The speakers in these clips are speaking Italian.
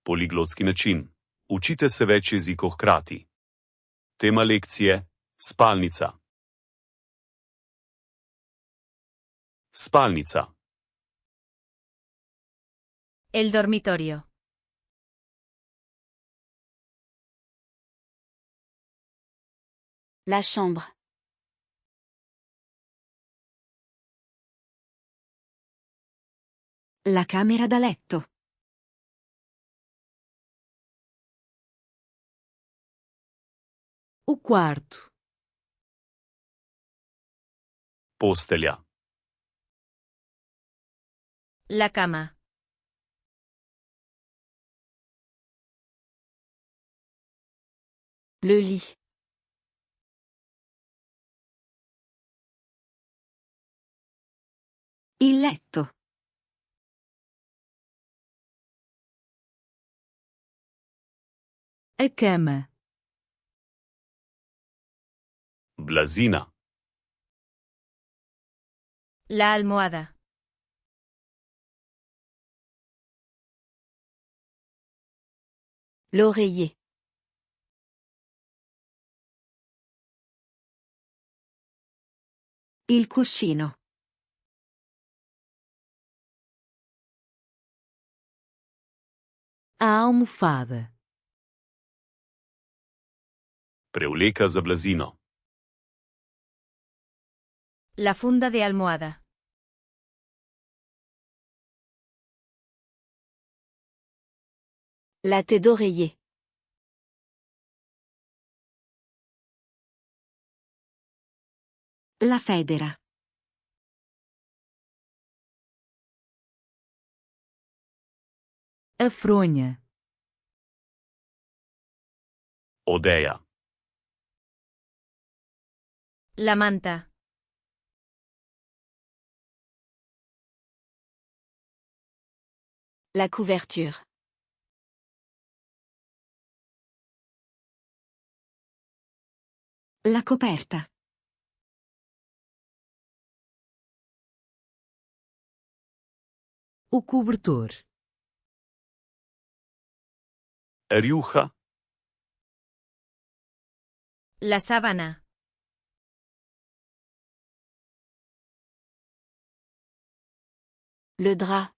Poliglotski način. Učite se več jezikov hkrati. Tema lekcije: spalnica. Spalnica. El dormitorio. La chambre. La camera da letto. O quarto. Postelja. La cama. Le lit. Il letto. A cama. Blazina. La almohada. L'oreiller. Il cuscino. A almofada. Prevleka za blazino. La funda de almohada. La tête d'oreiller. La federa. A fronha. Odeja. La manta. La couverture. La coperta. O cobertor. Rjuha. La sábana. Le drap.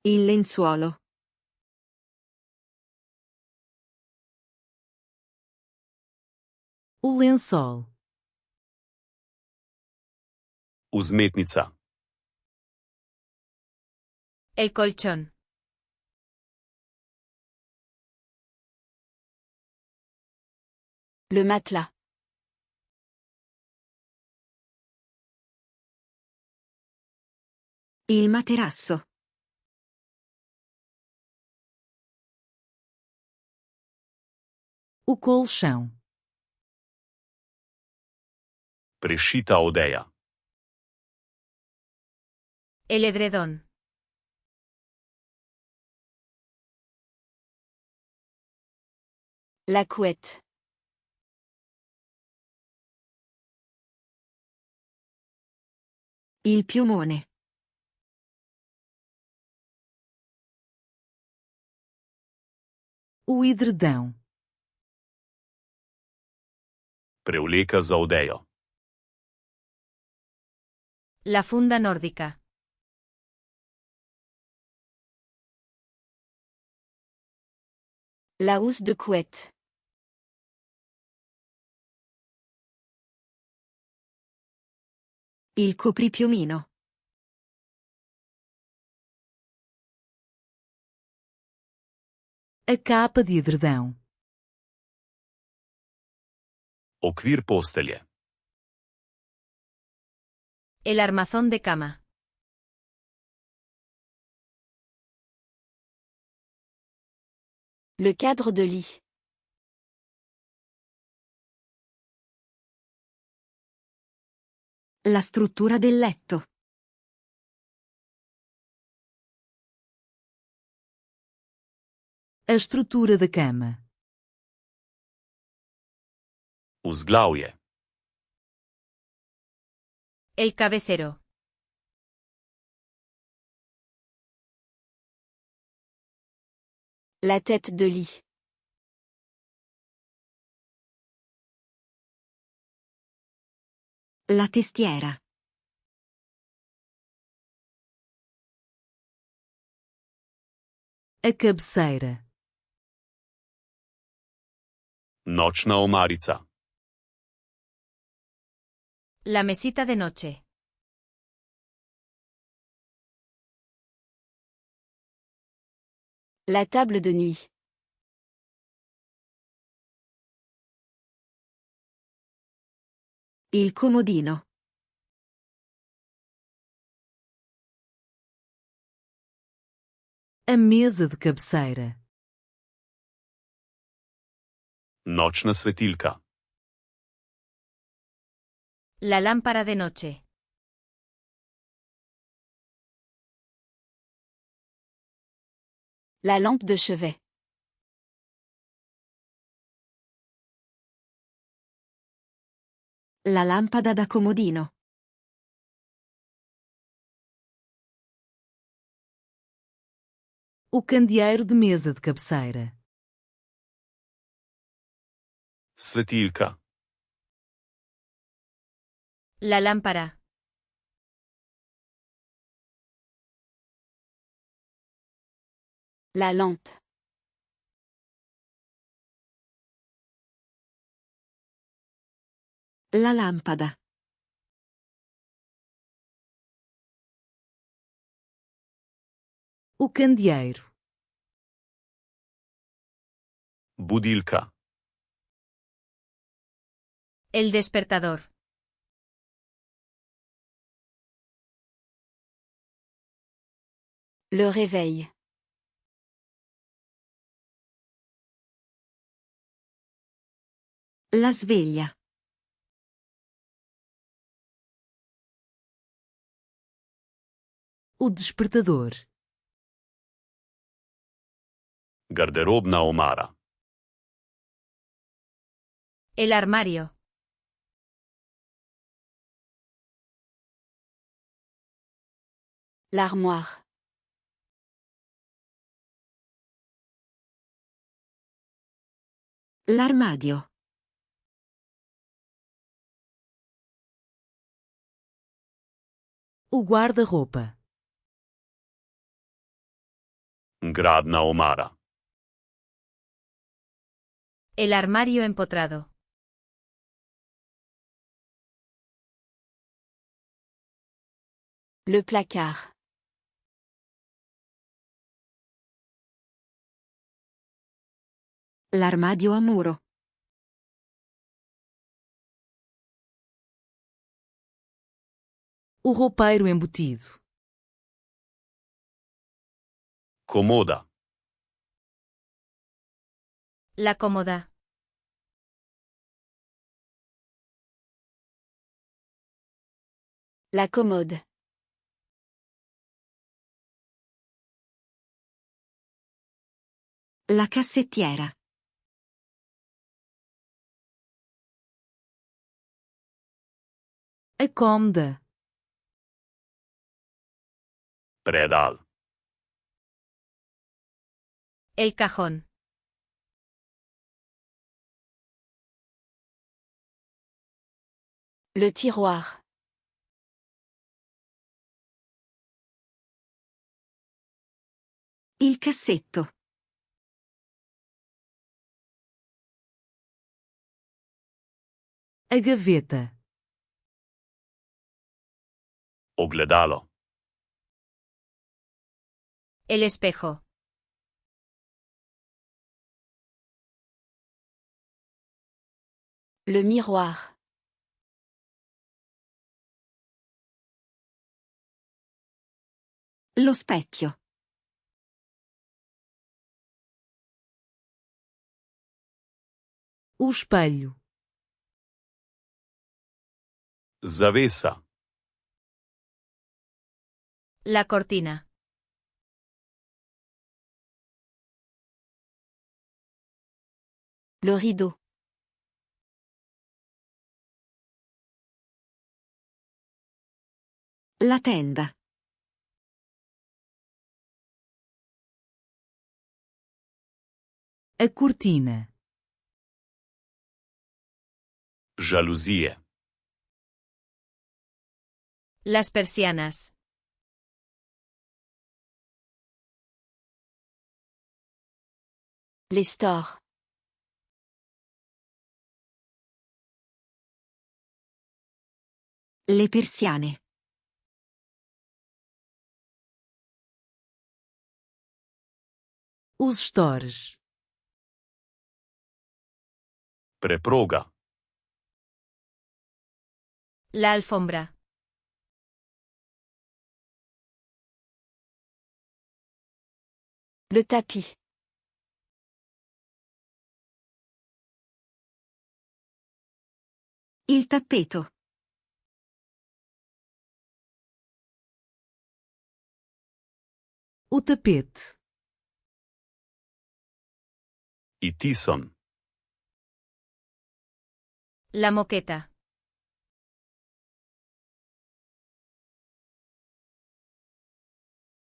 Il lenzuolo. O lençol. Vzmetnica. El colchón. Le matelas. Il materasso. O colchão. Prešita odeja. El edredón. La couette. Il piumone. O edredão. Prevleka za odejo. La funda nórdica. La housse de couette. Il copripiumino. A capa de edredão. Okvir postelje. El armazón de cama. Le cadre de lit. La struttura del letto. A estrutura da cama. Vzglavje. El cabecero. La tête de lit. La testiera. A cabeceira. Nočna omarica. La mesita de noche. La table de nuit. Il comodino. A mesa de cabeceira. Nočna svetilka. La lámpara de noche. La lampe de chevet. La lampada da comodino. O candeeiro de mesa de cabeceira. Svetilka. La lámpara. La lampe. La lampada. O candeeiro. Budilka. El despertador. Le réveil. La sveglia. O despertador. Garderobna omara. El armario. L'armoire. L'armadio. O guarda-roupa. Gradna omara. El armario empotrado. Le placard. L'armadio a muro. O roupeiro embutido. Komoda. La cómoda. La commode. La cassettiera. A cômoda. Predal. El cajón. Le tiroir. Il cassetto. A gaveta. Ogledalo. El espejo. Le miroir. Lo specchio. O espelho. Zavesa. La cortina. Le rideau. La tenda. A cortina. Žaluzije. Las persianas. Les stores. Le persiane. Os stores. Preproga. La alfombra. Le tapis. Il tappeto. O tapete. I tison. La moqueta.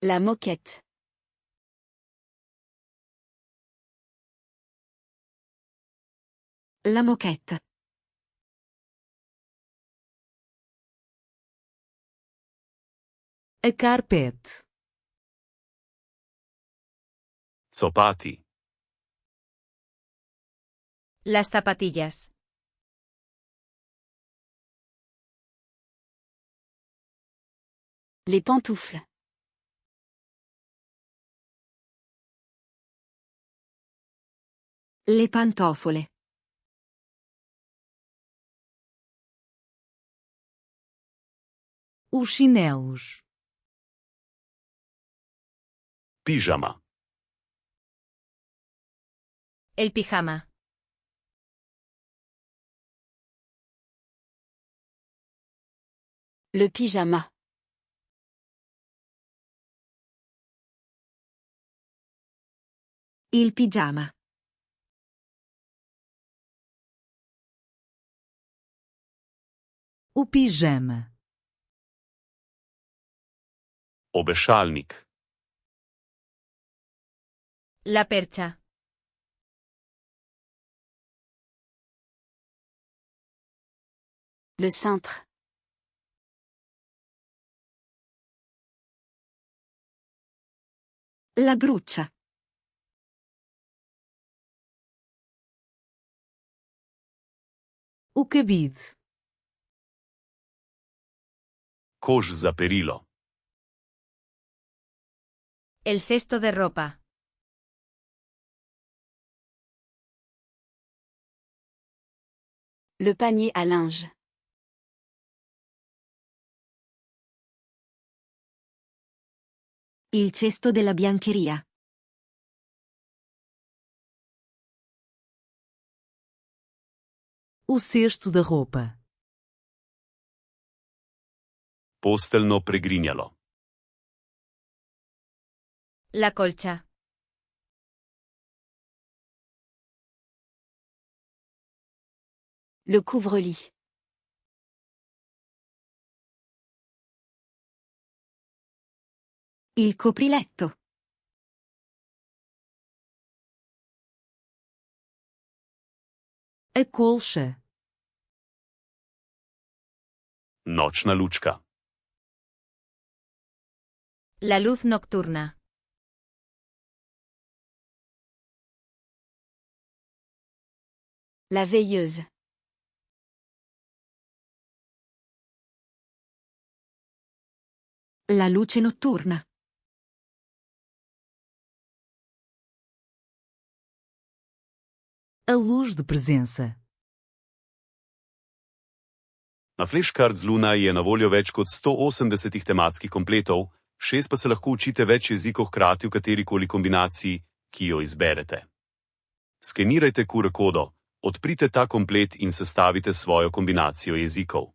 La moquette. La moquette. A carpete. Copati. Las zapatillas. Les pantoufles. Le pantofole. Os chinelos. Pižama. El pijama. Le pyjama. Il pigiama. O pijama. Obešalnik. La percha. Le cintre. La gruccia. O cabide. Koš za perilo. El cesto de ropa. Le panier à linge. Il cesto della biancheria. O cesto da roupa. Posteljno pregrinjalo. La colcha. Le couvre-lit. Il copriletto. A colcha. Nočna lučka. La luz nocturna. La veilleuse. La luce notturna. A luz de presença. Na Flashcards Luna je na voljo več kot 180 tematskih kompletov, 6 pa se lahko učite več jezikov hkrati v katerikoli kombinaciji, ki jo izberete. Skenirajte QR kodo, odprite ta komplet in sestavite svojo kombinacijo jezikov.